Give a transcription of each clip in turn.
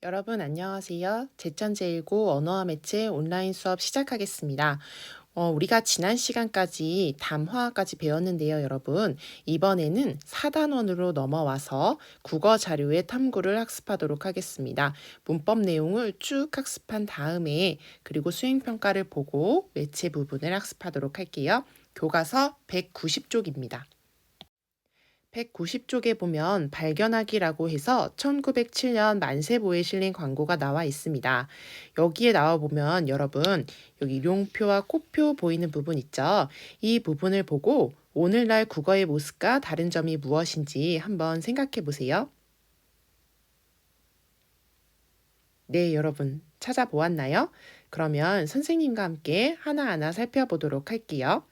여러분 안녕하세요. 제천제일고 언어와 매체 온라인 수업 시작하겠습니다. 우리가 지난 시간까지 담화까지 배웠는데요, 여러분. 이번에는 4단원으로 넘어와서 국어 자료의 탐구를 학습하도록 하겠습니다. 문법 내용을 쭉 학습한 다음에 그리고 수행평가를 보고 매체 부분을 학습하도록 할게요. 교과서 190쪽입니다. 190쪽에 보면 발견하기라고 해서 1907년 만세보에 실린 광고가 나와 있습니다. 여기에 나와 보면 여러분 여기 용표와 꽃표 보이는 부분 있죠? 이 부분을 보고 오늘날 국어의 모습과 다른 점이 무엇인지 한번 생각해 보세요. 네, 여러분 찾아보았나요? 그러면 선생님과 함께 하나하나 살펴보도록 할게요.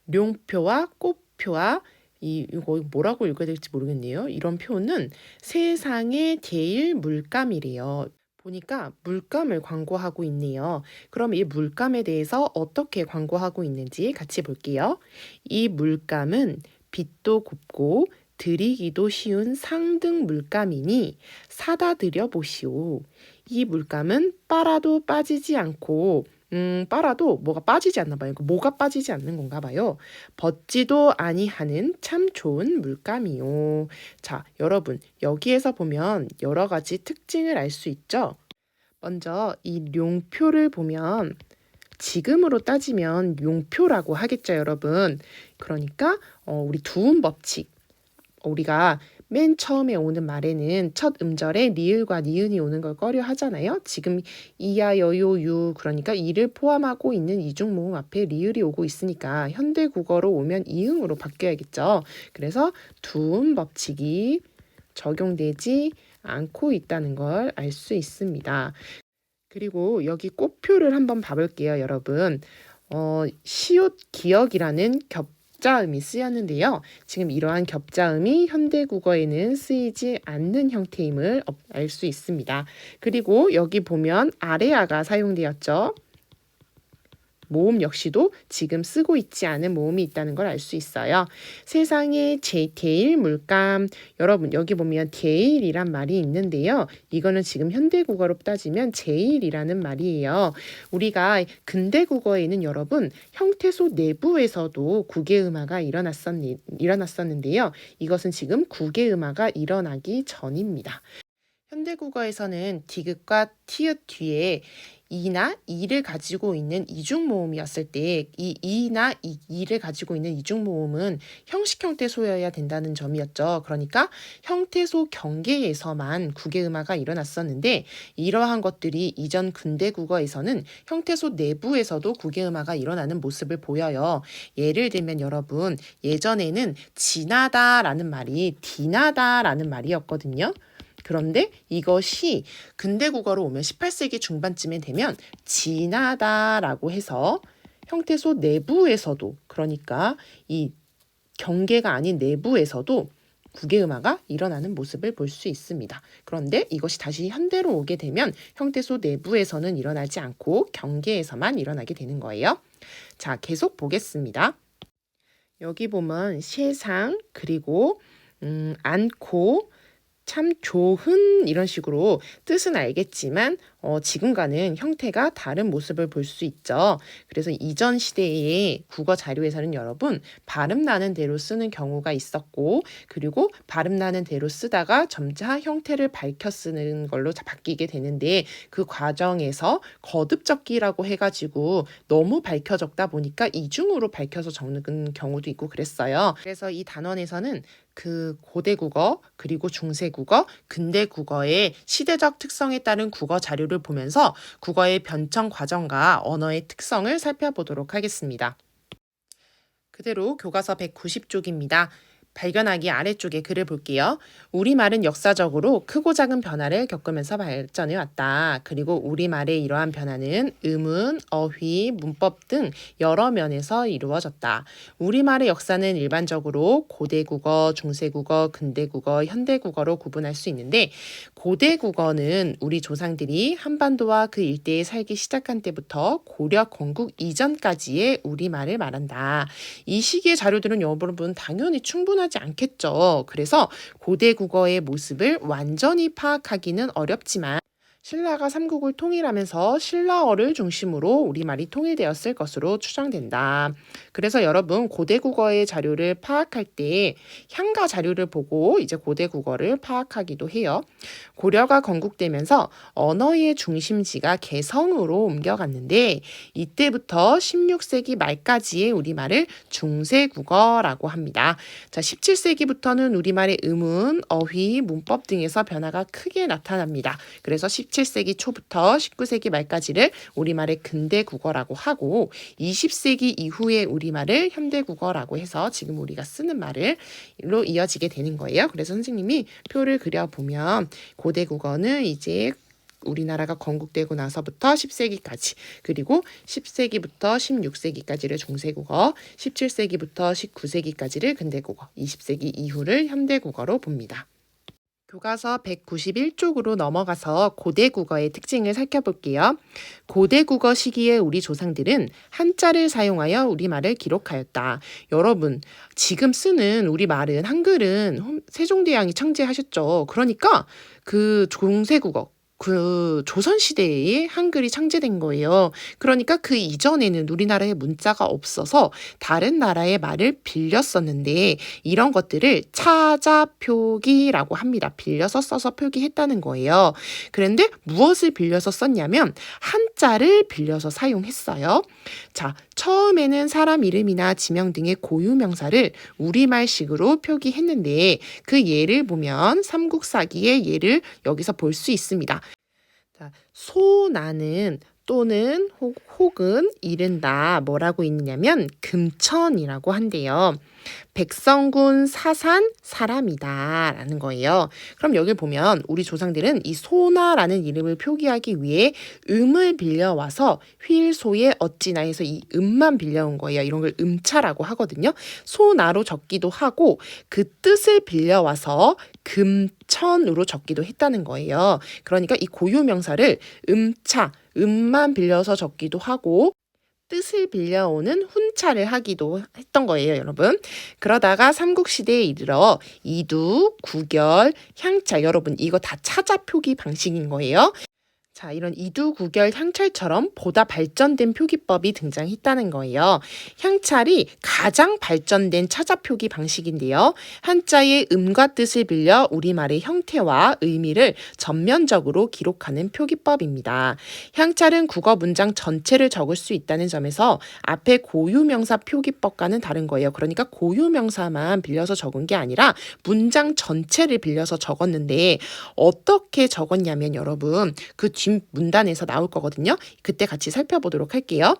룡표와 꽃표와 이거 뭐라고 읽어야 될지 모르겠네요. 이런 표는 세상의 제일 물감이래요. 보니까 물감을 광고하고 있네요. 그럼 이 물감에 대해서 어떻게 광고하고 있는지 같이 볼게요. 이 물감은 빛도 곱고 드리기도 쉬운 상등 물감이니 사다 드려 보시오. 이 물감은 빨아도 빠지지 않고 빨아도 뭐가 빠지지 않나 봐요. 뭐가 빠지지 않는 건가 봐요. 벗지도 아니하는 참 좋은 물감이요. 자, 여러분, 여기에서 보면 여러 가지 특징을 알 수 있죠? 먼저 이 룡표를 보면 지금으로 따지면 용표라고 하겠죠, 여러분. 그러니까 우리 두음 법칙. 우리가 맨 처음에 오는 말에는 첫 음절에 리을과 니은이 오는 걸 꺼려 하잖아요. 지금 이야 여요 유 그러니까 이를 포함하고 있는 이중모음 앞에 리을이 오고 있으니까 현대 국어로 오면 이응으로 바뀌어야겠죠. 그래서 두음 법칙이 적용되지 않고 있다는 걸 알 수 있습니다. 그리고 여기 꽃표를 한번 봐볼게요, 여러분. 시옷 기억이라는 겹자음이 쓰였는데요. 지금 이러한 겹자음이 현대 국어에는 쓰이지 않는 형태임을 알 수 있습니다. 그리고 여기 보면 아래아가 사용되었죠. 모음 역시도 지금 쓰고 있지 않은 모음이 있다는 걸 알 수 있어요. 세상에 제일 물감. 여러분 여기 보면 제일이란 말이 있는데요. 이거는 지금 현대 국어로 따지면 제일이라는 말이에요. 우리가 근대 국어에는 여러분 형태소 내부에서도 국외음화가 일어났었는데요. 이것은 지금 국외음화가 일어나기 전입니다. 현대 국어에서는 디귿과 티읕 뒤에 이나 이를 가지고 있는 이중모음이었을 때 이 이나 이를 가지고 있는 이중모음은 형식 형태소여야 된다는 점이었죠. 그러니까 형태소 경계에서만 국외음화가 일어났었는데 이러한 것들이 이전 근대 국어에서는 형태소 내부에서도 국외음화가 일어나는 모습을 보여요. 예를 들면 여러분 예전에는 지나다라는 말이 디나다라는 말이었거든요. 그런데 이것이 근대 국어로 오면 18세기 중반쯤에 되면 지나다라고 해서 형태소 내부에서도 그러니까 이 경계가 아닌 내부에서도 국외음화가 일어나는 모습을 볼 수 있습니다. 그런데 이것이 다시 현대로 오게 되면 형태소 내부에서는 일어나지 않고 경계에서만 일어나게 되는 거예요. 자, 계속 보겠습니다. 여기 보면 세상 그리고 않고 참 좋은 이런 식으로 뜻은 알겠지만 지금과는 형태가 다른 모습을 볼 수 있죠. 그래서 이전 시대의 국어 자료에서는 여러분 발음 나는 대로 쓰는 경우가 있었고 그리고 발음 나는 대로 쓰다가 점차 형태를 밝혀 쓰는 걸로 바뀌게 되는데 그 과정에서 거듭 적기라고 해가지고 너무 밝혀 적다 보니까 이중으로 밝혀서 적는 경우도 있고 그랬어요. 그래서 이 단원에서는 그 고대 국어 그리고 중세 국어, 근대 국어의 시대적 특성에 따른 국어 자료를 보면서 국어의 변청 과정과 언어의 특성을 살펴보도록 하겠습니다. 그대로 교과서 190쪽입니다. 발견하기 아래쪽에 글을 볼게요. 우리말은 역사적으로 크고 작은 변화를 겪으면서 발전해 왔다. 그리고 우리말의 이러한 변화는 음운, 어휘, 문법 등 여러 면에서 이루어졌다. 우리말의 역사는 일반적으로 고대 국어, 중세 국어, 근대 국어, 현대 국어로 구분할 수 있는데 고대 국어는 우리 조상들이 한반도와 그 일대에 살기 시작한 때부터 고려 건국 이전까지의 우리말을 말한다. 이 시기의 자료들은 여러분 당연히 충분하지 않겠죠. 그래서 고대 국어의 모습을 완전히 파악하기는 어렵지만 신라가 삼국을 통일하면서 신라어를 중심으로 우리말이 통일되었을 것으로 추정된다. 그래서 여러분 고대 국어의 자료를 파악할 때 향가 자료를 보고 이제 고대 국어를 파악하기도 해요. 고려가 건국되면서 언어의 중심지가 개성으로 옮겨갔는데 이때부터 16세기 말까지의 우리말을 중세국어라고 합니다. 자, 17세기부터는 우리말의 음운, 어휘, 문법 등에서 변화가 크게 나타납니다. 그래서 17세기 초부터 19세기 말까지를 우리말의 근대국어라고 하고 20세기 이후의 우리말을 현대국어라고 해서 지금 우리가 쓰는 말로 이어지게 되는 거예요. 그래서 선생님이 표를 그려보면 고대국어는 이제 우리나라가 건국되고 나서부터 10세기까지, 그리고 10세기부터 16세기까지를 중세국어, 17세기부터 19세기까지를 근대국어, 20세기 이후를 현대국어로 봅니다. 교과서 191쪽으로 넘어가서 고대국어의 특징을 살펴볼게요. 고대국어 시기에 우리 조상들은 한자를 사용하여 우리말을 기록하였다. 여러분, 지금 쓰는 우리말은 한글은 세종대왕이 창제하셨죠. 그러니까 그 중세국어, 그 조선시대에 한글이 창제된 거예요. 그러니까 그 이전에는 우리나라에 문자가 없어서 다른 나라의 말을 빌렸었는데 이런 것들을 차자표기라고 합니다. 빌려서 써서 표기했다는 거예요. 그런데 무엇을 빌려서 썼냐면 한자를 빌려서 사용했어요. 자, 처음에는 사람 이름이나 지명 등의 고유명사를 우리말식으로 표기했는데 그 예를 보면 삼국사기의 예를 여기서 볼 수 있습니다. 자, 소나는 또는 혹은 이른다 뭐라고 있느냐면 금천이라고 한대요. 백성군 사산 사람이다 라는 거예요. 그럼 여기 보면 우리 조상들은 이 소나라는 이름을 표기하기 위해 음을 빌려와서 휠소에 어찌나 해서 이 음만 빌려온 거예요. 이런 걸 음차라고 하거든요. 소나로 적기도 하고 그 뜻을 빌려와서 금천으로 적기도 했다는 거예요. 그러니까 이 고유명사를 음차, 음만 빌려서 적기도 하고 뜻을 빌려오는 훈차를 하기도 했던 거예요, 여러분. 그러다가 삼국시대에 이르러 이두, 구결, 향차, 여러분 이거 다 차자 표기 방식인 거예요. 자, 이런 이두구결 향찰처럼 보다 발전된 표기법이 등장했다는 거예요. 향찰이 가장 발전된 차자표기 방식인데요. 한자의 음과 뜻을 빌려 우리말의 형태와 의미를 전면적으로 기록하는 표기법입니다. 향찰은 국어 문장 전체를 적을 수 있다는 점에서 앞에 고유명사 표기법과는 다른 거예요. 그러니까 고유명사만 빌려서 적은 게 아니라 문장 전체를 빌려서 적었는데 어떻게 적었냐면 여러분 그 뒷문단에서 나올 거거든요. 그때 같이 살펴보도록 할게요.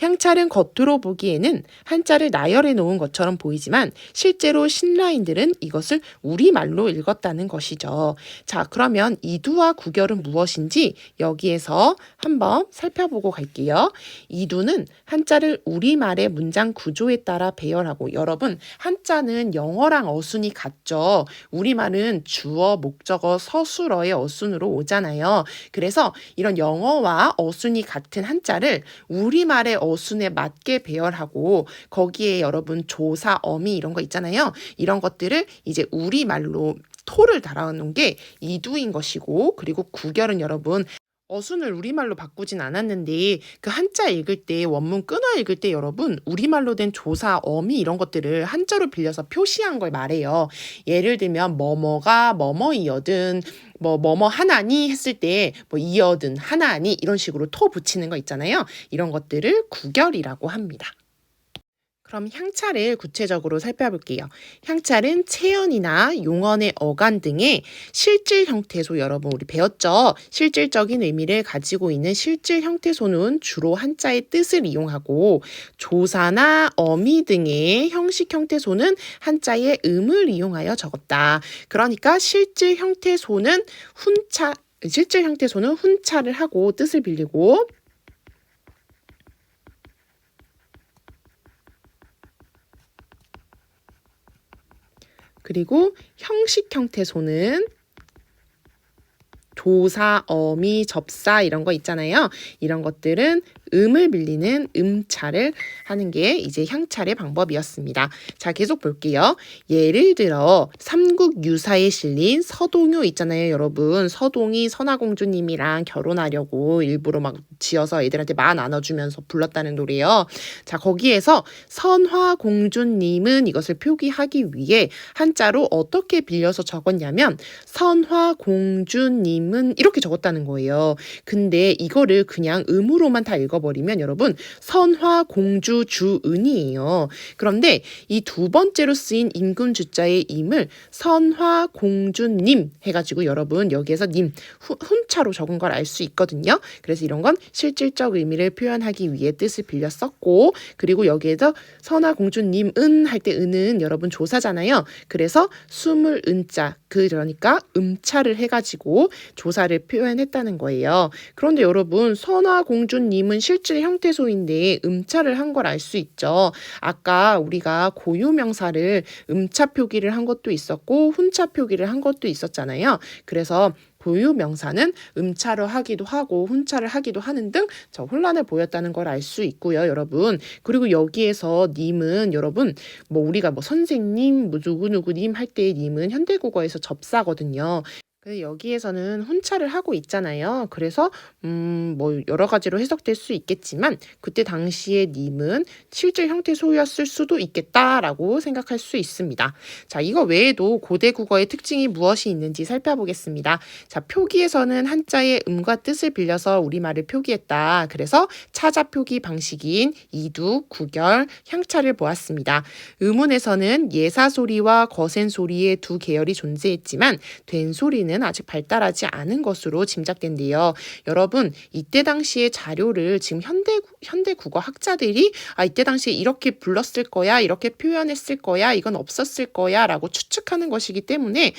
향찰은 겉으로 보기에는 한자를 나열해 놓은 것처럼 보이지만 실제로 신라인들은 이것을 우리말로 읽었다는 것이죠. 자, 그러면 이두와 구결은 무엇인지 여기에서 한번 살펴보고 갈게요. 이두는 한자를 우리말의 문장 구조에 따라 배열하고 여러분 한자는 영어랑 어순이 같죠. 우리말은 주어, 목적어, 서술어의 어순으로 오잖아요. 그래서 이런 영어와 어순이 같은 한자를 우리말의 어순에 맞게 배열하고 거기에 여러분 조사, 어미 이런 거 있잖아요. 이런 것들을 이제 우리말로 토를 달아놓은 게 이두인 것이고 그리고 구결은 여러분 어순을 우리말로 바꾸진 않았는데 그 한자 읽을 때 원문 끊어 읽을 때 여러분 우리말로 된 조사, 어미 이런 것들을 한자로 빌려서 표시한 걸 말해요. 예를 들면 뭐뭐가 뭐뭐이어든 뭐뭐 하나니 했을 때 뭐 이어든 하나니 이런 식으로 토 붙이는 거 있잖아요. 이런 것들을 구결이라고 합니다. 그럼 향찰을 구체적으로 살펴볼게요. 향찰은 체언이나 용언의 어간 등의 실질 형태소 여러분 우리 배웠죠? 실질적인 의미를 가지고 있는 실질 형태소는 주로 한자의 뜻을 이용하고 조사나 어미 등의 형식 형태소는 한자의 음을 이용하여 적었다. 그러니까 실질 형태소는 훈차를 하고 뜻을 빌리고 그리고 형식 형태소는 조사, 어미, 접사 이런 거 있잖아요. 이런 것들은 음을 빌리는 음차를 하는 게 이제 향찰의 방법이었습니다. 자, 계속 볼게요. 예를 들어 삼국유사에 실린 서동요 있잖아요, 여러분. 서동이 선화공주님이랑 결혼하려고 일부러 막 지어서 애들한테 마 나눠주면서 불렀다는 노래요. 자, 거기에서 선화공주님은 이것을 표기하기 위해 한자로 어떻게 빌려서 적었냐면 선화공주님은 이렇게 적었다는 거예요. 근데 이거를 그냥 음으로만 다 읽어버리면 여러분 선화공주주은이에요. 그런데 이 두 번째로 쓰인 임금주자의 임을 선화공주님 해가지고 여러분 여기에서 님 훈차로 적은 걸 알 수 있거든요. 그래서 이런 건 실질적 의미를 표현하기 위해 뜻을 빌려 썼고, 그리고 여기에서 선화공주님은 할 때 은은 여러분 조사잖아요. 그래서 숨을 은자, 그러니까 음차를 해가지고 조사를 표현했다는 거예요. 그런데 여러분 선화공주님은 실질 형태소인데 음차를 한 걸 알 수 있죠. 아까 우리가 고유명사를 음차 표기를 한 것도 있었고 훈차 표기를 한 것도 있었잖아요. 그래서 고유명사는 음차로 하기도 하고 훈차를 하기도 하는 등 저 혼란을 보였다는 걸 알 수 있고요, 여러분. 그리고 여기에서 님은 여러분 뭐 우리가 뭐 선생님, 뭐 누구누구님 할 때 님은 현대국어에서 접사거든요. 그래서 여기에서는 훈차를 하고 있잖아요. 그래서 뭐 여러 가지로 해석될 수 있겠지만 그때 당시에 님은 실질 형태 소유였을 수도 있겠다라고 생각할 수 있습니다. 자, 이거 외에도 고대 국어의 특징이 무엇이 있는지 살펴보겠습니다. 자, 표기에서는 한자의 음과 뜻을 빌려서 우리말을 표기했다. 그래서 차자 표기 방식인 이두, 구결, 향차를 보았습니다. 의문에서는 예사소리와 거센소리의 두 계열이 존재했지만 된소리는 아직 발달하지 않은 것으로 짐작된대요. 여러분, 이때 당시의 자료를 지금 현대 국어 학자들이 이때 당시에 이렇게 불렀을 거야, 이렇게 표현했을 거야, 이건 없었을 거야 라고 추측하는 것이기 때문에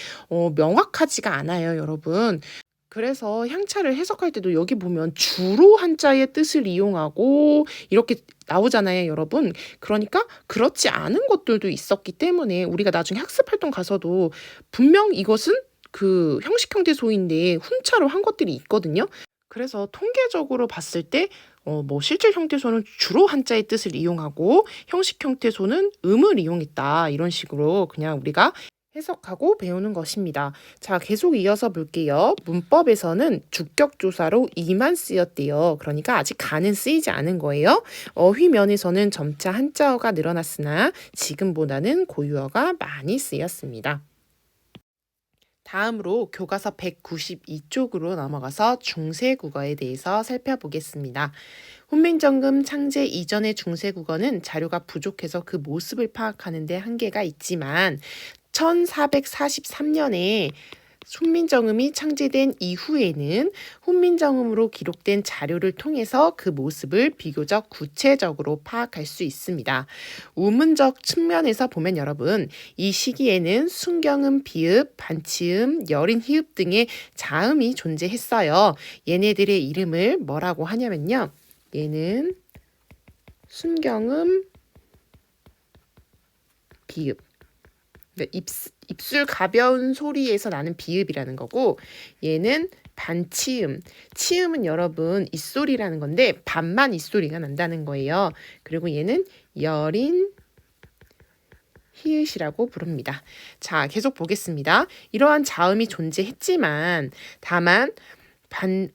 명확하지가 않아요, 여러분. 그래서 향차를 해석할 때도 여기 보면 주로 한자의 뜻을 이용하고 이렇게 나오잖아요, 여러분. 그러니까 그렇지 않은 것들도 있었기 때문에 우리가 나중에 학습활동 가서도 분명 이것은 그 형식 형태 소인데 훈차로 한 것들이 있거든요. 그래서 통계적으로 봤을 때 뭐 실질 형태소는 주로 한자의 뜻을 이용하고 형식 형태소는 음을 이용했다. 이런 식으로 그냥 우리가 해석하고 배우는 것입니다. 자, 계속 이어서 볼게요. 문법에서는 주격조사로 이만 쓰였대요. 그러니까 아직 가는 쓰이지 않은 거예요. 어휘면에서는 점차 한자어가 늘어났으나 지금보다는 고유어가 많이 쓰였습니다. 다음으로 교과서 192쪽으로 넘어가서 중세국어에 대해서 살펴보겠습니다. 훈민정음 창제 이전의 중세국어는 자료가 부족해서 그 모습을 파악하는 데 한계가 있지만 1443년에 훈민정음이 창제된 이후에는 훈민정음으로 기록된 자료를 통해서 그 모습을 비교적 구체적으로 파악할 수 있습니다. 우문적 측면에서 보면 여러분 이 시기에는 순경음, 비읍, 반치음, 여린 히읗 등의 자음이 존재했어요. 얘네들의 이름을 뭐라고 하냐면요. 얘는 순경음, 비읍. 입술 가벼운 소리에서 나는 비읍이라는 거고, 얘는 반치음. 치음은 여러분 입소리라는 건데 반만 입소리가 난다는 거예요. 그리고 얘는 여린 히읗이라고 부릅니다. 자, 계속 보겠습니다. 이러한 자음이 존재했지만 다만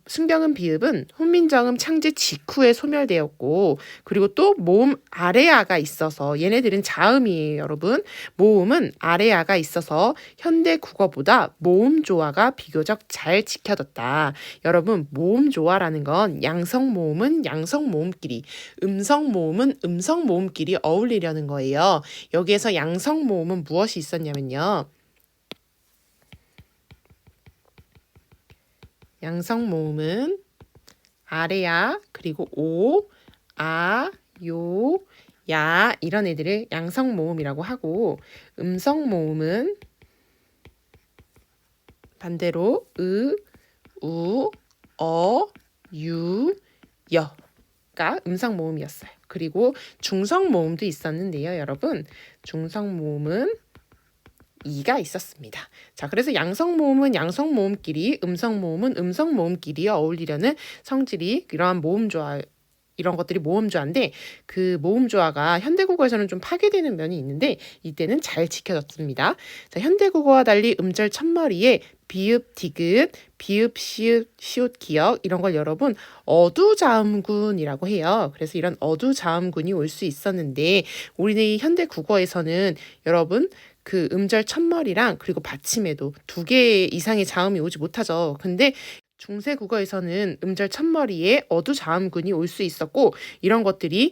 순경음 비읍은 훈민정음 창제 직후에 소멸되었고, 그리고 또 모음 아래아가 있어서 얘네들은 자음이에요, 여러분. 모음은 아래아가 있어서 현대 국어보다 모음 조화가 비교적 잘 지켜졌다. 여러분, 모음 조화라는 건 양성 모음은 양성 모음끼리, 음성 모음은 음성 모음끼리 어울리려는 거예요. 여기에서 양성 모음은 무엇이 있었냐면요. 양성 모음은 아래야, 그리고 오, 아, 요, 야 이런 애들을 양성 모음이라고 하고, 음성 모음은 반대로 으, 우, 어, 유, 여가 음성 모음이었어요. 그리고 중성 모음도 있었는데요, 여러분. 중성 모음은 이가 있었습니다. 자, 그래서 양성 모음은 양성 모음끼리, 음성 모음은 음성 모음끼리 어울리려는 성질이 이러한 모음 조화 이런 것들이 모음조화인데 그 모음조화가 현대국어에서는 좀 파괴되는 면이 있는데 이때는 잘 지켜졌습니다. 자, 현대국어와 달리 음절 첫머리에 비읍, 디귿, 비읍, 시읍, 시옷, 기역 이런 걸 여러분 어두자음군이라고 해요. 그래서 이런 어두자음군이 올 수 있었는데 우리 현대국어에서는 여러분 그 음절 첫머리랑 그리고 받침에도 2개 이상의 자음이 오지 못하죠. 근데 중세국어에서는 음절 첫머리에 어두자음군이 올 수 있었고 이런 것들이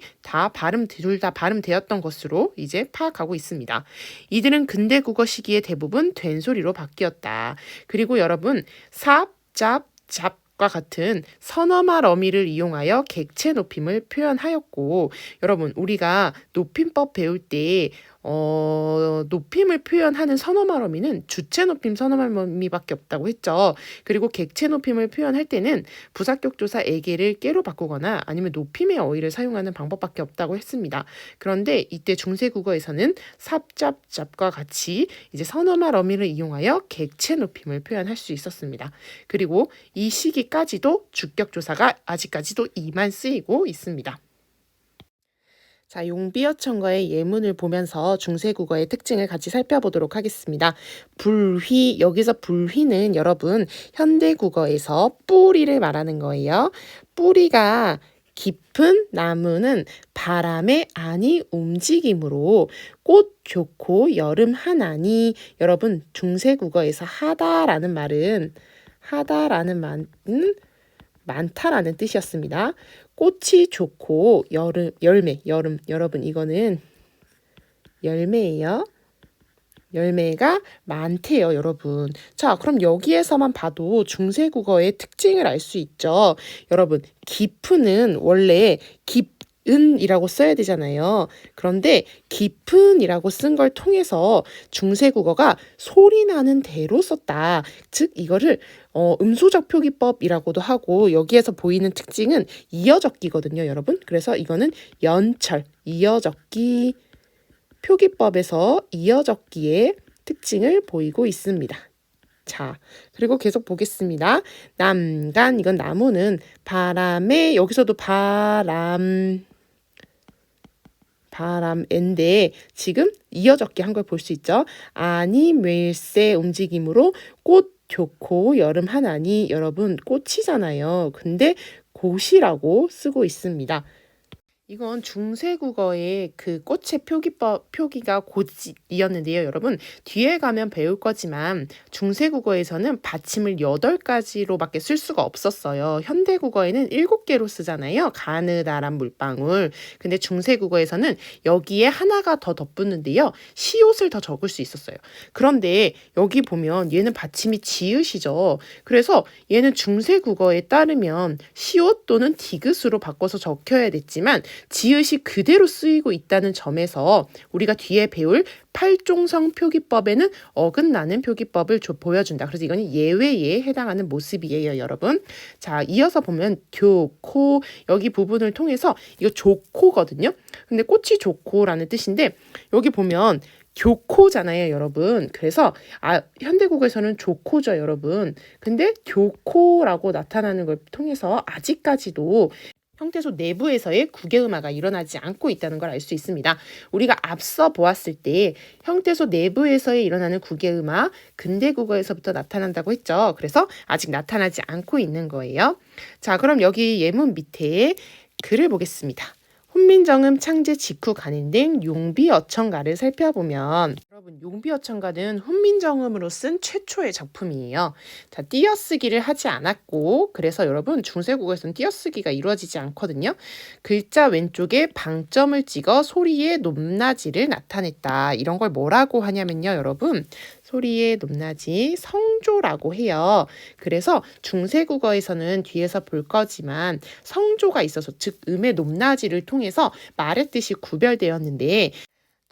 둘 다 발음되었던 것으로 이제 파악하고 있습니다. 이들은 근대국어 시기에 대부분 된소리로 바뀌었다. 그리고 여러분 삽, 짭, 잡과 같은 선어말 어미를 이용하여 객체 높임을 표현하였고 여러분 우리가 높임법 배울 때 높임을 표현하는 선어말 어미는 주체 높임 선어말 어미밖에 없다고 했죠. 그리고 객체 높임을 표현할 때는 부사격조사 에게를 깨로 바꾸거나 아니면 높임의 어휘를 사용하는 방법밖에 없다고 했습니다. 그런데 이때 중세국어에서는 삽잡잡과 같이 이제 선어말 어미를 이용하여 객체 높임을 표현할 수 있었습니다. 그리고 이 시기까지도 주격조사가 아직까지도 이만 쓰이고 있습니다. 자, 용비어천가의 예문을 보면서 중세국어의 특징을 같이 살펴보도록 하겠습니다. 불휘, 여기서 불휘는 여러분 현대국어에서 뿌리를 말하는 거예요. 뿌리가 깊은 나무는 바람의 안이 움직임으로 꽃 좋고 여름 하나니 여러분 중세국어에서 하다라는 말은 많다라는 뜻이었습니다. 꽃이 좋고 열매 여러분 이거는 열매예요. 열매가 많대요, 여러분. 자, 그럼 여기에서만 봐도 중세국어의 특징을 알 수 있죠. 여러분, 깊은은 원래 깊은이라고 써야 되잖아요. 그런데 깊은이라고 쓴 걸 통해서 중세국어가 소리 나는 대로 썼다. 즉 이거를 음소적 표기법이라고도 하고 여기에서 보이는 특징은 이어적기거든요, 여러분. 그래서 이거는 연철, 이어적기 표기법에서 이어적기의 특징을 보이고 있습니다. 자, 그리고 계속 보겠습니다. 남간, 이건 나무는 바람에, 여기서도 바람인데 지금 이어적기 한 걸 볼 수 있죠. 아니 멜세 움직임으로 꽃 좋고 여름 하나니 여러분 꽃이잖아요. 근데 곳이라고 쓰고 있습니다. 이건 중세국어의 그 꽃의 표기가 곧이었는데요, 여러분. 뒤에 가면 배울 거지만 중세국어에서는 받침을 8가지로밖에 쓸 수가 없었어요. 현대국어에는 7개로 쓰잖아요. 가느다란 물방울. 근데 중세국어에서는 여기에 하나가 더 덧붙는데요. 시옷을 더 적을 수 있었어요. 그런데 여기 보면 얘는 받침이 지읒이죠. 그래서 얘는 중세국어에 따르면 시옷 또는 디귿으로 바꿔서 적혀야 됐지만 지읒이 그대로 쓰이고 있다는 점에서 우리가 뒤에 배울 팔종성 표기법에는 어긋나는 표기법을 보여준다. 그래서 이거는 예외에 해당하는 모습이에요, 여러분. 자, 이어서 보면 교코 여기 부분을 통해서 이거 좋코거든요. 근데 꽃이 좋코라는 뜻인데 여기 보면 교코잖아요, 여러분. 그래서 현대국어에서는 좋코죠, 여러분. 근데 교코라고 나타나는 걸 통해서 아직까지도 형태소 내부에서의 국외음화가 일어나지 않고 있다는 걸 알 수 있습니다. 우리가 앞서 보았을 때 형태소 내부에서 일어나는 국외음화 근대국어에서부터 나타난다고 했죠. 그래서 아직 나타나지 않고 있는 거예요. 자, 그럼 여기 예문 밑에 글을 보겠습니다. 훈민정음 창제 직후 간행된 용비어천가를 살펴보면 여러분 용비어천가는 훈민정음으로 쓴 최초의 작품이에요. 자, 띄어쓰기를 하지 않았고 그래서 여러분 중세국어에서는 띄어쓰기가 이루어지지 않거든요. 글자 왼쪽에 방점을 찍어 소리의 높낮이를 나타냈다. 이런 걸 뭐라고 하냐면요, 여러분. 소리의 높낮이 성조라고 해요. 그래서 중세국어에서는 뒤에서 볼 거지만 성조가 있어서 즉 음의 높낮이를 통해서 말의 뜻이 구별되었는데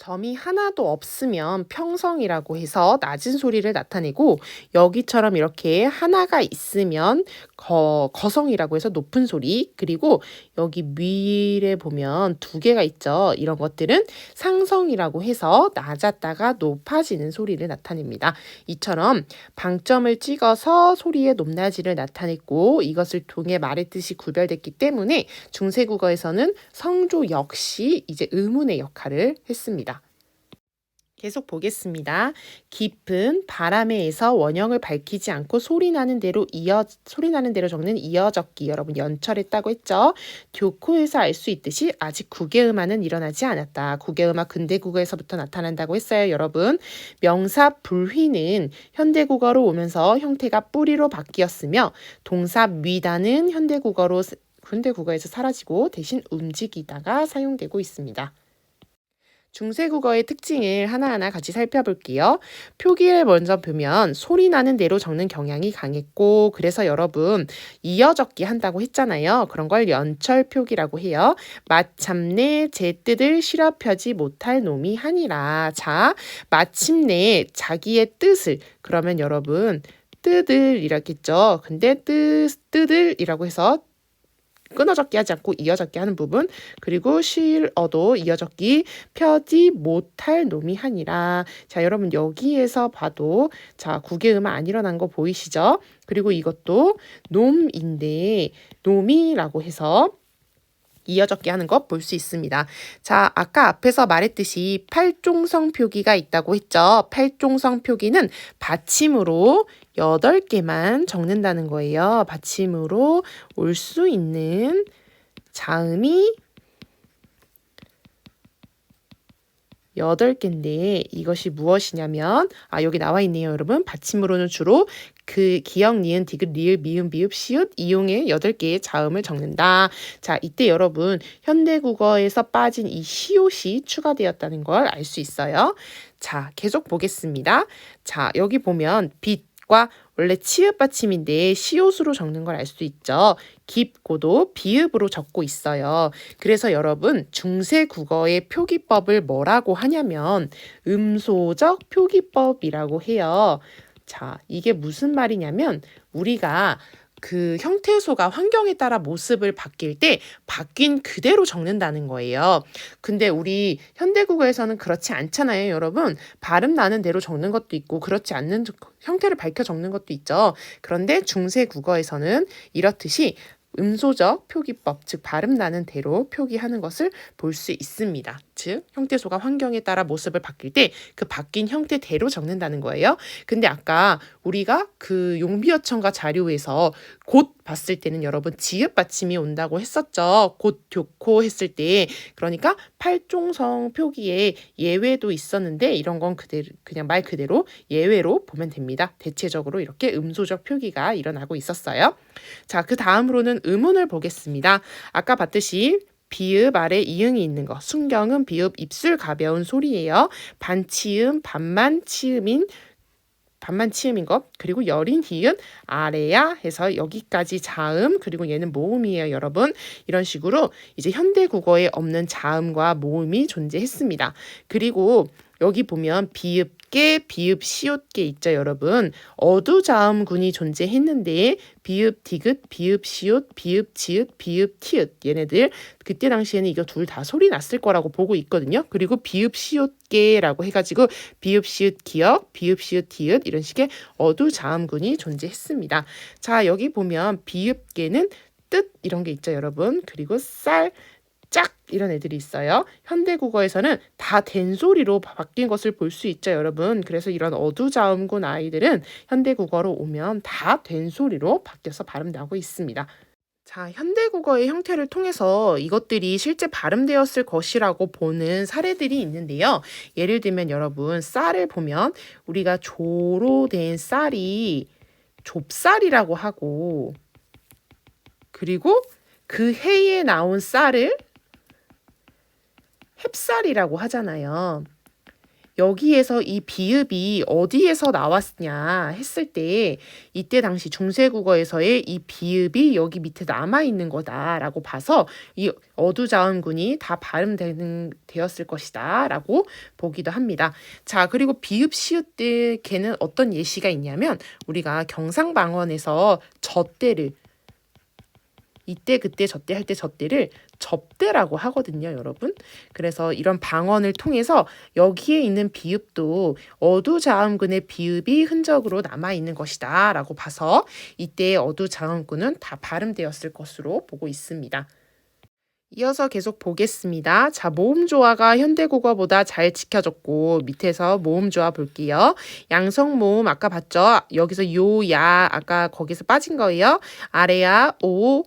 점이 하나도 없으면 평성이라고 해서 낮은 소리를 나타내고 여기처럼 이렇게 하나가 있으면 거성이라고 해서 높은 소리 그리고 여기 위에 보면 두 개가 있죠. 이런 것들은 상성이라고 해서 낮았다가 높아지는 소리를 나타냅니다. 이처럼 방점을 찍어서 소리의 높낮이를 나타냈고 이것을 통해 말의 뜻이 구별됐기 때문에 중세국어에서는 성조 역시 이제 의문의 역할을 했습니다. 계속 보겠습니다. 깊은 바람에에서 원형을 밝히지 않고 소리 나는 대로 적는 이어적기 여러분 연철했다고 했죠. 교코에서 알 수 있듯이 아직 국외음화는 일어나지 않았다. 국외음화 근대국어에서부터 나타난다고 했어요. 여러분 명사 불휘는 현대국어로 오면서 형태가 뿌리로 바뀌었으며 동사 미다는 현대국어에서 사라지고 대신 움직이다가 사용되고 있습니다. 중세국어의 특징을 하나하나 같이 살펴볼게요. 표기를 먼저 보면 소리 나는 대로 적는 경향이 강했고 그래서 여러분 이어적기 한다고 했잖아요. 그런 걸 연철 표기라고 해요. 마침내 제 뜻을 실어 펴지 못할 놈이 하니라. 자, 마침내 자기의 뜻을 그러면 여러분 뜻을 이라겠죠. 근데 뜻을이라고 해서 끊어적기 하지 않고 이어적기 하는 부분 그리고 실어도 이어적기 펴지 못할 놈이 하니라. 자 여러분 여기에서 봐도 자 국외음화 안 일어난 거 보이시죠? 그리고 이것도 놈인데 놈이라고 해서 이어적기 하는 거 볼 수 있습니다. 자, 아까 앞에서 말했듯이 팔종성 표기가 있다고 했죠. 팔종성 표기는 받침으로 8개만 적는다는 거예요. 받침으로 올 수 있는 자음이 8개인데 이것이 무엇이냐면 여기 나와 있네요. 여러분 받침으로는 주로 그 기역, 니은, 디귿, 리을, 미음, 비읍, 시읒 이용해 8개의 자음을 적는다. 자 이때 여러분 현대국어에서 빠진 이 시옷이 추가되었다는 걸 알 수 있어요. 자 계속 보겠습니다. 자 여기 보면 빛과 원래 치읓 받침인데 시옷으로 적는 걸 알 수 있죠. 깊고도 비읍으로 적고 있어요. 그래서 여러분 중세 국어의 표기법을 뭐라고 하냐면 음소적 표기법이라고 해요. 자, 이게 무슨 말이냐면 우리가 그 형태소가 환경에 따라 모습을 바뀔 때 바뀐 그대로 적는다는 거예요. 근데 우리 현대국어에서는 그렇지 않잖아요, 여러분. 발음 나는 대로 적는 것도 있고 그렇지 않는 형태를 밝혀 적는 것도 있죠. 그런데 중세국어에서는 이렇듯이 음소적 표기법, 즉 발음 나는 대로 표기하는 것을 볼 수 있습니다. 즉 형태소가 환경에 따라 모습을 바뀔 때 그 바뀐 형태대로 적는다는 거예요. 근데 아까 우리가 그 용비어천가 자료에서 곧 봤을 때는 여러분 지읒 받침이 온다고 했었죠. 곧 교코 했을 때. 그러니까 팔종성 표기에 예외도 있었는데 이런 건 그냥 말 그대로 예외로 보면 됩니다. 대체적으로 이렇게 음소적 표기가 일어나고 있었어요. 자, 그 다음으로는 음운을 보겠습니다. 아까 봤듯이 비읍 아래 이응이 있는 거. 순경은 비읍 입술 가벼운 소리예요. 반치음, 반만 치음인 것 그리고 여린 히읗 아래야 해서 여기까지 자음 그리고 얘는 모음이에요. 여러분 이런 식으로 이제 현대 국어에 없는 자음과 모음이 존재했습니다. 그리고 여기 보면 비읍계, 비읍 시옷계 있죠, 여러분. 어두자음군이 존재했는데 비읍 디귿, 비읍 시옷, 비읍 지읒, 비읍 티읕 얘네들 그때 당시에는 이거 둘 다 소리 났을 거라고 보고 있거든요. 그리고 비읍 시옷계라고 해가지고 비읍 시읒 기역, 비읍 시읒 티읕 이런 식의 어두자음군이 존재했습니다. 자 여기 보면 비읍계는 뜻 이런 게 있죠, 여러분. 그리고 쌀 짝 이런 애들이 있어요. 현대국어에서는 다 된소리로 바뀐 것을 볼 수 있죠, 여러분. 그래서 이런 어두자음군 아이들은 현대국어로 오면 다 된소리로 바뀌어서 발음나고 있습니다. 자, 현대국어의 형태를 통해서 이것들이 실제 발음되었을 것이라고 보는 사례들이 있는데요. 예를 들면 여러분 쌀을 보면 우리가 조로 된 쌀이 좁쌀이라고 하고 그리고 그 해에 나온 쌀을 햅쌀이라고 하잖아요. 여기에서 이 비읍이 어디에서 나왔냐 했을 때 이때 당시 중세국어에서의 이 비읍이 여기 밑에 남아있는 거다라고 봐서 이 어두자음군이 다 발음되었을 것이다 라고 보기도 합니다. 자, 그리고 비읍 시읒 때 걔는 어떤 예시가 있냐면 우리가 경상방언에서 젖대를 이때 그때 저때 할 때 저때를 접대라고 하거든요, 여러분. 그래서 이런 방언을 통해서 여기에 있는 비읍도 어두자음근의 비읍이 흔적으로 남아 있는 것이다 라고 봐서 이때 어두자음근은 다 발음되었을 것으로 보고 있습니다. 이어서 계속 보겠습니다. 자, 모음조화가 현대국어보다 잘 지켜졌고 밑에서 모음조화 볼게요. 양성모음 아까 봤죠? 여기서 요, 야 아까 거기서 빠진 거예요. 아래야, 오,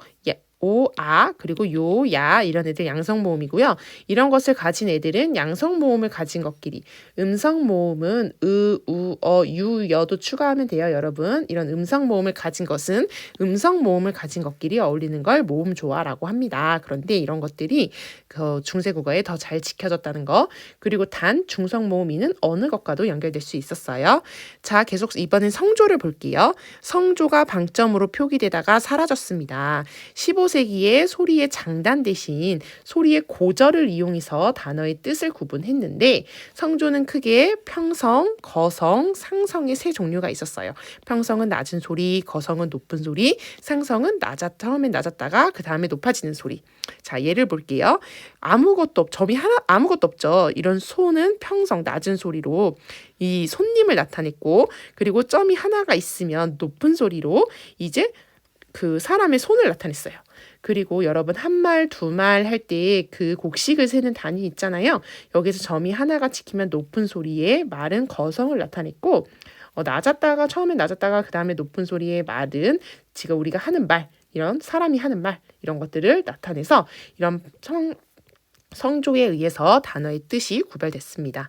오, 아, 그리고 요, 야 이런 애들 양성모음이고요. 이런 것을 가진 애들은 양성모음을 가진 것끼리 음성모음은 으, 우, 유, 여도 추가하면 돼요, 여러분. 이런 음성모음을 가진 것은 음성모음을 가진 것끼리 어울리는 걸 모음조화라고 합니다. 그런데 이런 것들이 그 중세국어에 더 잘 지켜졌다는 거, 그리고 단 중성모음이는 어느 것과도 연결될 수 있었어요. 자, 계속 이번엔 성조를 볼게요. 성조가 방점으로 표기되다가 사라졌습니다. 15세기에 소리의 장단 대신 소리의 고절을 이용해서 단어의 뜻을 구분했는데 성조는 크게 평성, 거성, 상성의 세 종류가 있었어요. 평성은 낮은 소리, 거성은 높은 소리, 상성은 처음엔 낮았다가 그 다음에 높아지는 소리. 자, 예를 볼게요. 점이 아무것도 없죠. 이런 소는 평성, 낮은 소리로 이 손님을 나타냈고, 그리고 점이 하나가 있으면 높은 소리로 이제 그 사람의 손을 나타냈어요. 그리고 여러분 한 말, 두 말 할 때 그 곡식을 세는 단위 있잖아요. 여기서 점이 하나가 찍히면 높은 소리에 말은 거성을 나타냈고, 처음엔 낮았다가 그 다음에 높은 소리의 말은 지금 우리가 하는 말, 이런 사람이 하는 말, 이런 것들을 나타내서 이런 성조에 의해서 단어의 뜻이 구별됐습니다.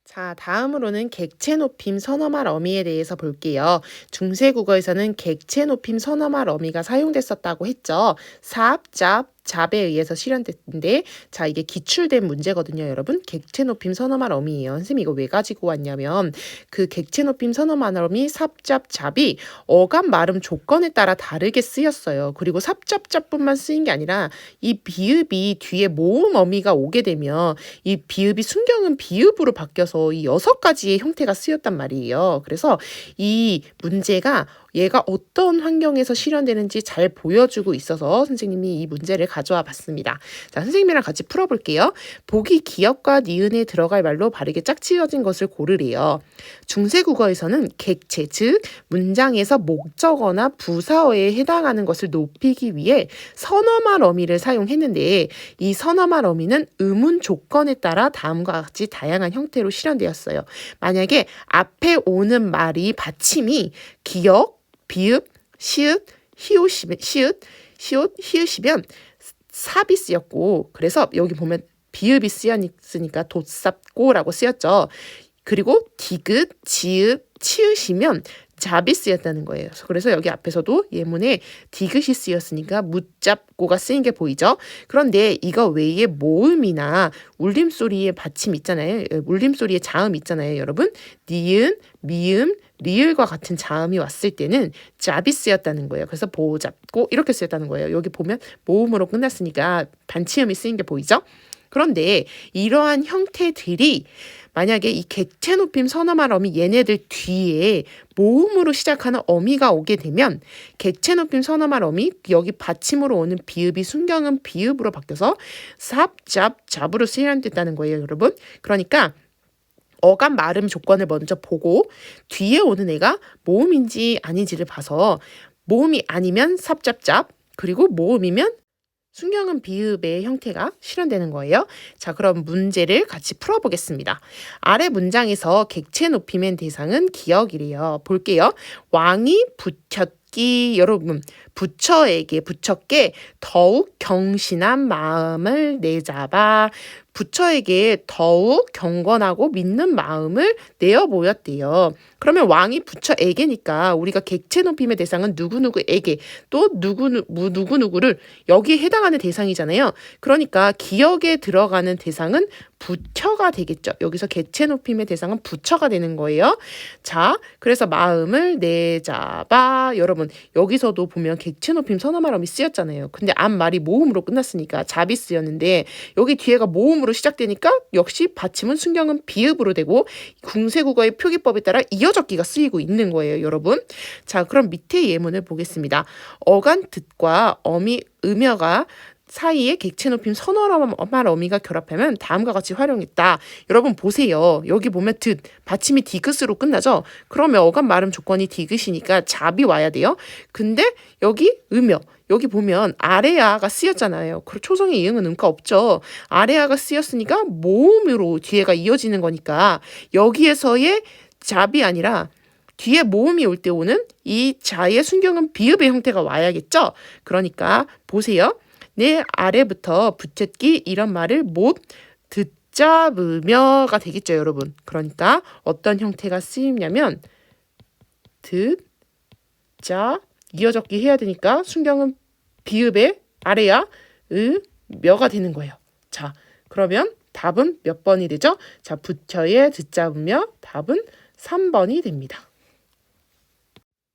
자, 다음으로는 객체 높임 선어말 어미에 대해서 볼게요. 중세국어에서는 객체 높임 선어말 어미가 사용됐었다고 했죠. 삽, 잡, 잡에 의해서 실현됐는데, 자, 이게 기출된 문제거든요, 여러분. 객체 높임 선어말 어미예요. 선생님 이거 왜 가지고 왔냐면 그 객체 높임 선어말 어미 삽, 잡, 잡이 어감, 발음 조건에 따라 다르게 쓰였어요. 그리고 삽, 잡, 잡뿐만 쓰인 게 아니라 이 비읍이 뒤에 모음 어미가 오게 되면 이 비읍이 순경은 비읍으로 바뀌어서 이 6가지의 형태가 쓰였단 말이에요. 그래서 이 문제가 얘가 어떤 환경에서 실현되는지 잘 보여주고 있어서 선생님이 이 문제를 가져와 봤습니다. 자, 선생님이랑 같이 풀어볼게요. 보기 기역과 니은에 들어갈 말로 바르게 짝지어진 것을 고르래요. 중세국어에서는 객체, 즉 문장에서 목적어나 부사어에 해당하는 것을 높이기 위해 선어말 어미를 사용했는데 이 선어말 어미는 의문 조건에 따라 다음과 같이 다양한 형태로 실현되었어요. 만약에 앞에 오는 말이 받침이 기역, 비읍, 시읒, 히읗이면 삽이 쓰였고, 그래서 여기 보면 비읍이 쓰였으니까 돛삽고라고 쓰였죠. 그리고 디귿, 지읒, 치읓이면 잡이 쓰였다는 거예요. 그래서 여기 앞에서도 예문에 디귿이 쓰였으니까 묻잡고가 쓰인 게 보이죠. 그런데 이거 외에 모음이나 울림소리의 받침 있잖아요. 울림소리의 자음 있잖아요, 여러분. 니은, 미음, 리을과 같은 자음이 왔을 때는 잡이 쓰였다는 거예요. 그래서 보잡고 이렇게 쓰였다는 거예요. 여기 보면 모음으로 끝났으니까 반치음이 쓰인 게 보이죠. 그런데 이러한 형태들이 만약에 이 객체 높임 선어말 어미 얘네들 뒤에 모음으로 시작하는 어미가 오게 되면 객체 높임 선어말 어미 여기 받침으로 오는 비읍이 순경은 비읍으로 바뀌어서 삽, 잡, 잡으로 실현됐다는 거예요, 여러분. 그러니까 어감 발음 조건을 먼저 보고 뒤에 오는 애가 모음인지 아닌지를 봐서 모음이 아니면 삽잡잡, 그리고 모음이면 순경은 비읍의 형태가 실현되는 거예요. 자, 그럼 문제를 같이 풀어보겠습니다. 아래 문장에서 객체 높임의 대상은 기역이래요. 볼게요. 왕이 붙였기. 여러분, 부처께 더욱 경신한 마음을 내잡아. 부처에게 더욱 경건하고 믿는 마음을 내어 보였대요. 그러면 왕이 부처에게니까 우리가 객체 높임의 대상은 누구누구에게 또 누구누구를 여기에 해당하는 대상이잖아요. 그러니까 기억에 들어가는 대상은 부처가 되겠죠. 여기서 객체 높임의 대상은 부처가 되는 거예요. 자, 그래서 마음을 내잡아. 여러분, 여기서도 보면 객체 높임 선어말음이 쓰였잖아요. 근데 앞말이 모음으로 끝났으니까 잡이 쓰였는데 여기 뒤에가 모음으로 시작되니까 역시 받침은 순경은 비읍으로 되고 궁세국어의 표기법에 따라 이어적기가 쓰이고 있는 거예요, 여러분. 자, 그럼 밑에 예문을 보겠습니다. 어간 듣과 어미 음여가 사이에 객체 높임 선어말 어미가 결합하면 다음과 같이 활용했다. 여러분 보세요. 여기 보면 듣, 받침이 디귿으로 끝나죠? 그러면 어간 말음 조건이 디귿이니까 잡이 와야 돼요. 근데 여기 음여, 여기 보면 아래아가 쓰였잖아요. 초성의 이응은 음가 없죠. 아래아가 쓰였으니까 모음으로 뒤에가 이어지는 거니까 여기에서의 잡이 아니라 뒤에 모음이 올 때 오는 이 자의 순경은 비읍의 형태가 와야겠죠? 그러니까 보세요. 내 아래부터 붙였기 이런 말을 못 듣잡으며가 되겠죠, 여러분. 그러니까 어떤 형태가 쓰이냐면 듣자 이어적기 해야 되니까 순경은 비읍의 아래야 며가 되는 거예요. 자, 그러면 답은 몇 번이 되죠? 자, 부처의 듣잡으며 답은 3번이 됩니다.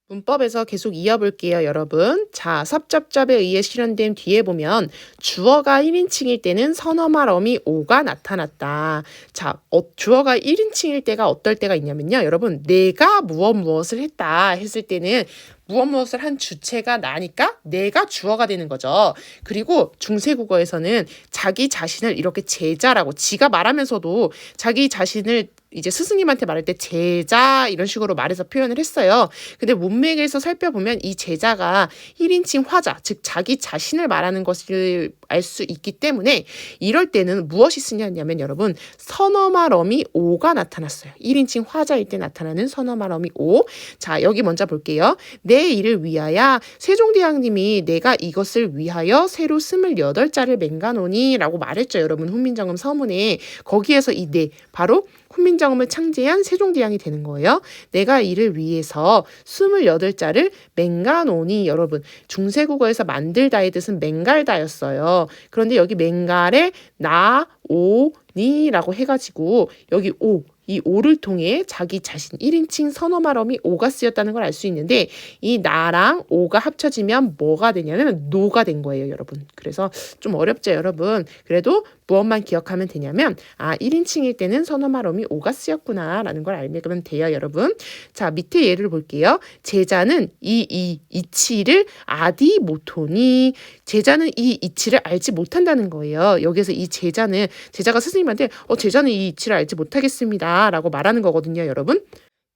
문법에서 계속 이어볼게요, 여러분. 자, 섭접접에 의해 실현된 뒤에 보면 주어가 1인칭일 때는 선어말 어미 오가 나타났다. 자, 주어가 1인칭일 때가 어떨 때가 있냐면요. 여러분, 내가 무엇을 했다 했을 때는 무엇을 한 주체가 나니까 내가 주어가 되는 거죠. 그리고 중세국어에서는 자기 자신을 이렇게 제자라고 지가 말하면서도 자기 자신을 이제 스승님한테 말할 때 제자 이런 식으로 말해서 표현을 했어요. 근데 문맥에서 살펴보면 이 제자가 1인칭 화자, 즉 자기 자신을 말하는 것을 알 수 있기 때문에 이럴 때는 무엇이 쓰냐면 여러분 선어말 어미 오가 나타났어요. 1인칭 화자일 때 나타나는 선어말 어미 오. 자, 여기 먼저 볼게요. 내 일을 위하여 세종대왕님이 내가 이것을 위하여 새로 28자를 맹가노니 라고 말했죠. 여러분 훈민정음 서문에 거기에서 이 네 바로 훈민정음을 창제한 세종대왕이 되는 거예요. 내가 이를 위해서 28자를 맹가노니 여러분 중세국어에서 만들다의 뜻은 맹갈다였어요. 그런데 여기 맹갈에 나, 오, 니라고 해가지고 여기 오, 이 오를 통해 자기 자신 1인칭 선어말 어미 오가 쓰였다는 걸 알 수 있는데 이 나랑 오가 합쳐지면 뭐가 되냐면 노가 된 거예요, 여러분. 그래서 좀 어렵죠, 여러분. 그래도 무엇만 기억하면 되냐면 1인칭일 때는 선어말 어미 오가 쓰였구나 라는 걸 알면 돼요, 여러분. 자, 밑에 예를 볼게요. 제자는 이 이치를 아디 못하니 제자는 이 이치를 알지 못한다는 거예요. 여기서 이 제자가 스승님한테 제자는 이 이치를 알지 못하겠습니다 라고 말하는 거거든요, 여러분.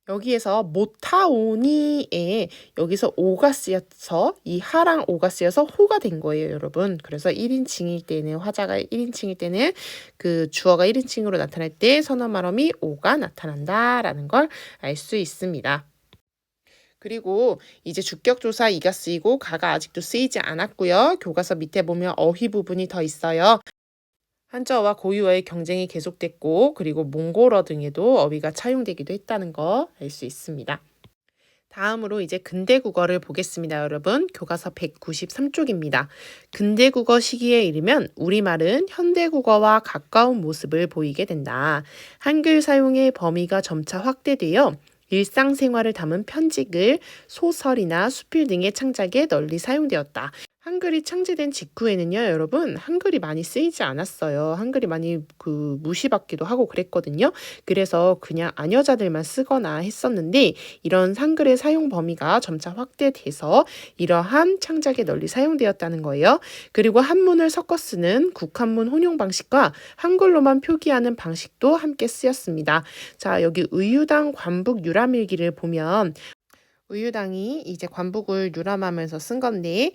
여기에서 못하오니에 여기서 오가 쓰여서 이 하랑 오가 쓰여서 호가 된 거예요, 여러분. 그래서 1인칭일 때는 화자가 1인칭일 때는 그 주어가 1인칭으로 나타날 때 선어말 어미 오가 나타난다라는 걸 알 수 있습니다. 그리고 이제 주격조사 이가 쓰이고 가가 아직도 쓰이지 않았고요. 교과서 밑에 보면 어휘 부분이 더 있어요. 한자어와 고유어의 경쟁이 계속됐고 그리고 몽골어 등에도 어휘가 차용되기도 했다는 거 알 수 있습니다. 다음으로 이제 근대국어를 보겠습니다, 여러분. 교과서 193쪽입니다. 근대국어 시기에 이르면 우리말은 현대국어와 가까운 모습을 보이게 된다. 한글 사용의 범위가 점차 확대되어 일상생활을 담은 편지글, 소설이나 수필 등의 창작에 널리 사용되었다. 한글이 창제된 직후에는요, 여러분, 한글이 많이 쓰이지 않았어요. 한글이 많이 무시받기도 하고 그랬거든요. 그래서 그냥 안여자들만 쓰거나 했었는데 이런 한글의 사용 범위가 점차 확대돼서 이러한 창작에 널리 사용되었다는 거예요. 그리고 한문을 섞어 쓰는 국한문 혼용 방식과 한글로만 표기하는 방식도 함께 쓰였습니다. 자, 여기 의유당 관북 유람일기를 보면 우유당이 이제 관북을 유람하면서 쓴 건데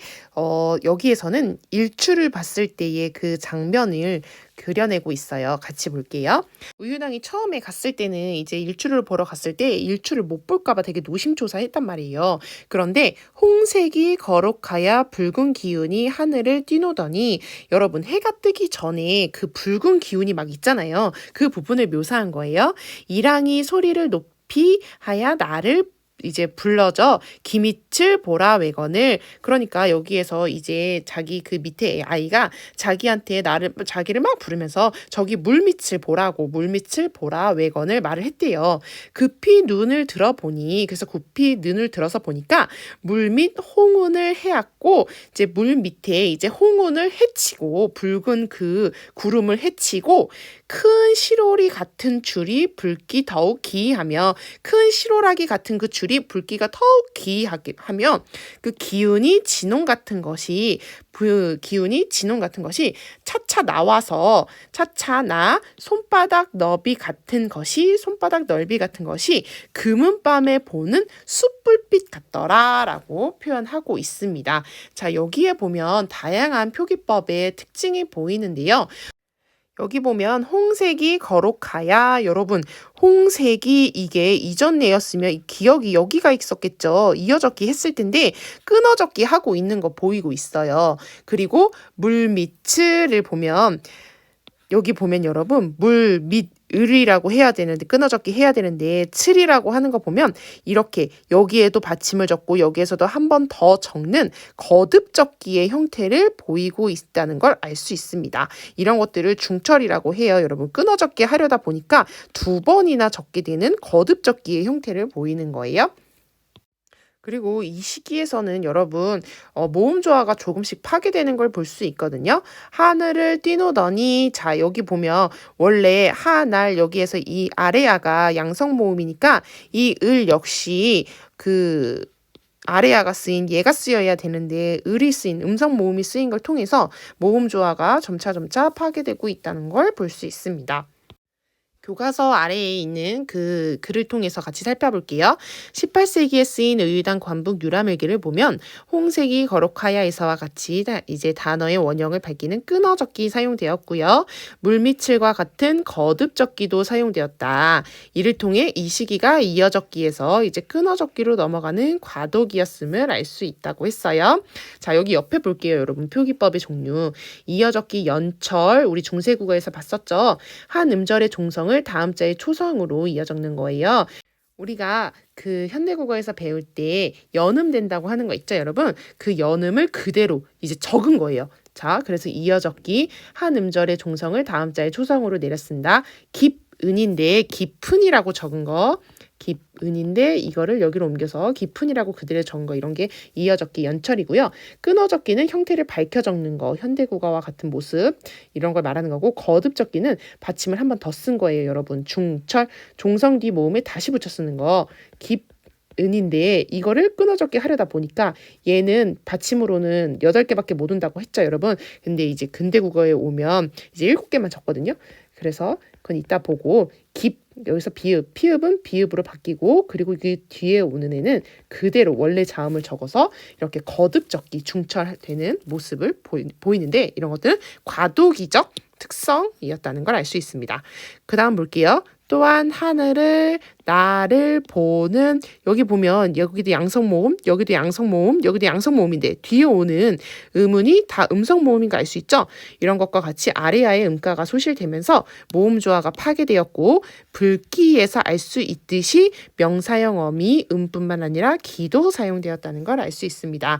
여기에서는 일출을 봤을 때의 그 장면을 그려내고 있어요. 같이 볼게요. 우유당이 처음에 갔을 때는 이제 일출을 보러 갔을 때 일출을 못 볼까 봐 되게 노심초사했단 말이에요. 그런데 홍색이 거룩하야 붉은 기운이 하늘을 뛰노더니 여러분 해가 뜨기 전에 그 붉은 기운이 막 있잖아요. 그 부분을 묘사한 거예요. 이랑이 소리를 높이 하야 나를 이제 불러줘 기밑을 보라 외건을. 그러니까 여기에서 이제 자기 그 밑에 아이가 자기한테 자기를 막 부르면서 저기 물밑을 보라고 물밑을 보라 외건을 말을 했대요. 급히 눈을 들어보니 그래서 급히 눈을 들어서 보니까 물밑 홍운을 해왔고 이제 물 밑에 이제 홍운을 헤치고 붉은 그 구름을 헤치고 큰 시로리 같은 줄이 붉기 더욱 기이하며 큰 시로라기 같은 그 줄이 붉기가 더욱 기이하게 하며 그 기운이 진홍 같은 것이 차차 나와서 차차 나 손바닥 너비 같은 것이 금은밤에 보는 숯불빛 같더라라고 표현하고 있습니다. 자, 여기에 보면 다양한 표기법의 특징이 보이는데요. 여기 보면 홍색이 거룩하야. 여러분 홍색이 이게 이전 내였으면 이 기억이 여기가 있었겠죠. 이어적기 했을 텐데 끊어적기 하고 있는 거 보이고 있어요. 그리고 물밑을 보면 여기 보면 여러분 물밑을이라고 해야 되는데 끊어적기 해야 되는데 칠이라고 하는 거 보면 이렇게 여기에도 받침을 적고 여기에서도 한 번 더 적는 거듭적기의 형태를 보이고 있다는 걸 알 수 있습니다. 이런 것들을 중철이라고 해요. 여러분 끊어적기 하려다 보니까 두 번이나 적게 되는 거듭적기의 형태를 보이는 거예요. 그리고 이 시기에서는 여러분 모음 조화가 조금씩 파괴되는 걸 볼 수 있거든요. 하늘을 뛰노더니 자 여기 보면 원래 하날 여기에서 이 아래아가 양성 모음이니까 이 을 역시 그 아래아가 쓰인 얘가 쓰여야 되는데 을이 쓰인 음성 모음이 쓰인 걸 통해서 모음 조화가 점차 파괴되고 있다는 걸 볼 수 있습니다. 교과서 아래에 있는 그 글을 통해서 같이 살펴볼게요. 18세기에 쓰인 의유당 관북 유람일기를 보면 홍색이 거룩하야에서와 같이 이제 단어의 원형을 밝히는 끊어적기 사용되었고요. 물밑을과 같은 거듭적기도 사용되었다. 이를 통해 이 시기가 이어적기에서 이제 끊어적기로 넘어가는 과도기였음을 알 수 있다고 했어요. 자, 여기 옆에 볼게요. 여러분 표기법의 종류. 이어적기 연철 우리 중세국어에서 봤었죠. 한 음절의 종성을 다음 자의 초성으로 이어 적는 거예요. 우리가 그 현대국어에서 배울 때 연음된다고 하는 거 있죠, 여러분? 그 연음을 그대로 이제 적은 거예요. 자, 그래서 이어 적기 한 음절의 종성을 다음 자의 초성으로 내려 쓴다. 깊은인데 깊은이라고 적은 거. 깊은인데 이거를 여기로 옮겨서 깊은이라고 그대로 적은 거 이런 게 이어적기 연철이고요. 끊어적기는 형태를 밝혀 적는 거 현대국어와 같은 모습 이런 걸 말하는 거고 거듭적기는 받침을 한 번 더 쓴 거예요. 여러분 중철 종성 뒤 모음에 다시 붙여 쓰는 거 깊은인데 이거를 끊어적기 하려다 보니까 얘는 받침으로는 8개밖에 못 온다고 했죠. 여러분 근데 이제 근대국어에 오면 이제 7개만 적거든요. 그래서 그건 이따 보고 여기서 피읍은 비읍으로 바뀌고 그리고 그 뒤에 오는 애는 그대로 원래 자음을 적어서 이렇게 거듭적기 중철되는 모습을 보이는데 이런 것들은 과도기적 특성이었다는 걸 알 수 있습니다. 그 다음 볼게요. 또한 하늘을 나를 보는 여기 보면 여기도 양성모음 여기도 양성모음 여기도 양성모음인데 뒤에 오는 음운이 다 음성모음인 거 알 수 있죠. 이런 것과 같이 아래아의 음가가 소실되면서 모음 조화가 파괴되었고 불기에서 알 수 있듯이 명사형 어미 음뿐만 아니라 기도 사용되었다는 걸 알 수 있습니다.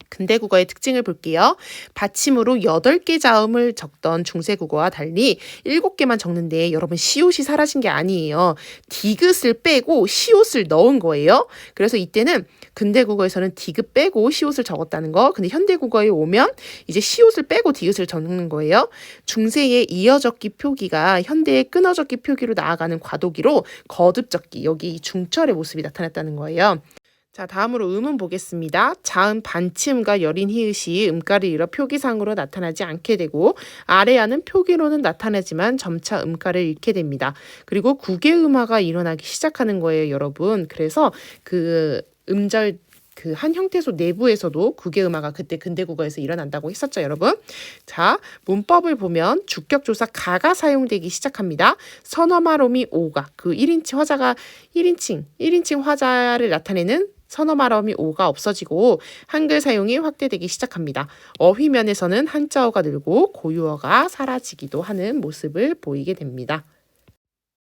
근대국어의 특징을 볼게요. 받침으로 8개 자음을 적던 중세국어와 달리 7개만 적는데 여러분 시옷이 사라진 게 아니에요. 디귿을 빼고 시옷을 넣은 거예요. 그래서 이때는 근대국어에서는 디귿 빼고 시옷을 적었다는 거. 근데 현대국어에 오면 이제 시옷을 빼고 디귿을 적는 거예요. 중세의 이어적기 표기가 현대의 끊어적기 표기로 나아가는 과도기로 거듭적기 여기 중철의 모습이 나타났다는 거예요. 자, 다음으로 음은 보겠습니다. 자음 반치음과 여린 히읗이 음가를 잃어 표기상으로 나타나지 않게 되고 아래아는 표기로는 나타나지만 점차 음가를 잃게 됩니다. 그리고 국외음화가 일어나기 시작하는 거예요, 여러분. 그래서 그 음절 그 한 형태소 내부에서도 국외음화가 그때 근대국어에서 일어난다고 했었죠, 여러분. 자, 문법을 보면 주격조사 가가 사용되기 시작합니다. 서너마로미 오가 그 1인칭 화자가 1인칭 화자를 나타내는 서너마로미 오가 없어지고 한글 사용이 확대되기 시작합니다. 어휘면에서는 한자어가 늘고 고유어가 사라지기도 하는 모습을 보이게 됩니다.